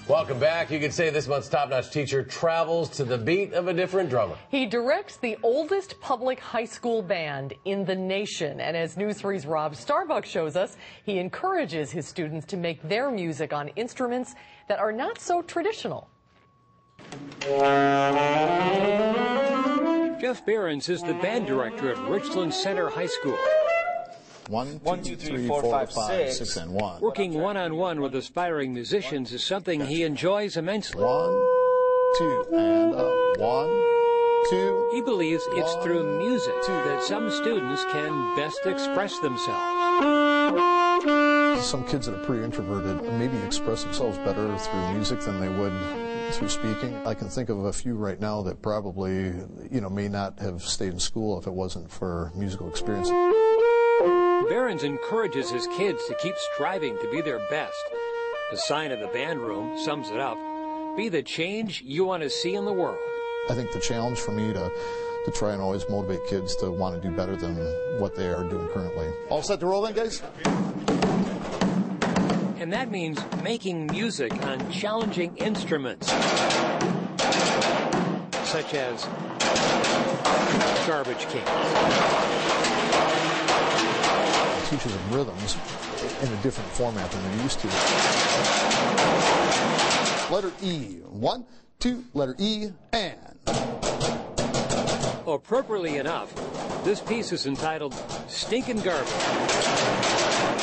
Welcome back. You could say this month's top-notch teacher travels to the beat of a different drummer. He directs the oldest public high school band in the nation. And as News 3's Rob Starbuck shows us, he encourages his students to make their music on instruments that are not so traditional. Jeff Behrens is the band director at Richland Center High School. 1, 2, 3, 4, 5, 6, and 1. Working one-on-one with aspiring musicians is something he enjoys immensely. 1, 2, and up. 1, 2. He believes it's through music that some students can best express themselves. Some kids that are pretty introverted maybe express themselves better through music than they would through speaking. I can think of a few right now that probably, may not have stayed in school if it wasn't for musical experience. Behrens encourages his kids to keep striving to be their best. The sign of the band room sums it up: be the change you want to see in the world. I think the challenge for me to try and always motivate kids to want to do better than what they are doing currently. All set to roll then, guys? And that means making music on challenging instruments, such as garbage cans. Teaches them rhythms in a different format than they're used to. Letter E. 1, 2, letter E, and. Appropriately enough, this piece is entitled Stinkin' Garbage.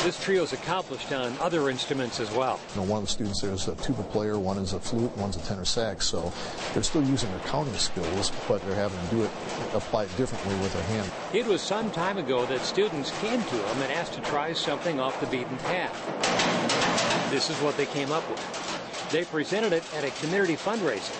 This trio's accomplished on other instruments as well. One of the students there is a tuba player, one is a flute, one's a tenor sax, so they're still using their counting skills, but they're having to apply it differently with their hand. It was some time ago that students came to him and asked to try something off the beaten path. This is what they came up with. They presented it at a community fundraiser.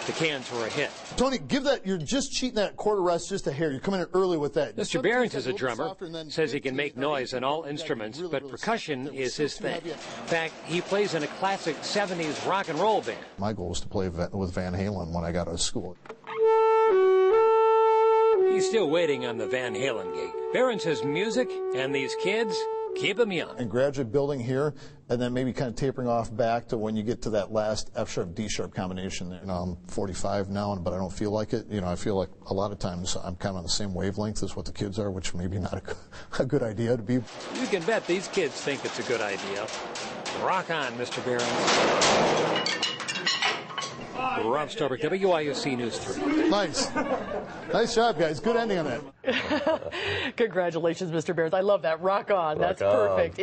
The cans were a hit. Tony, give that, you're just cheating that quarter rest just a hair. You're coming in early with that. Mr. Behrens is a drummer, says he can make noise on all instruments, but percussion is his thing. In fact, he plays in a classic 70s rock and roll band. My goal was to play with Van Halen when I got out of school. He's still waiting on the Van Halen gig. Behrens says music and these kids keep him young. And gradually building here, and then maybe kind of tapering off back to when you get to that last F-sharp, D-sharp combination there. I'm 45 now, but I don't feel like it. I feel like a lot of times I'm kind of on the same wavelength as what the kids are, which maybe not a good idea to be. You can bet these kids think it's a good idea. Rock on, Mr. Behrens. Rob Starbuck, WIUC News 3. Nice. Nice job, guys. Good ending on that. Congratulations, Mr. Behrens. I love that. Rock on. That's perfect.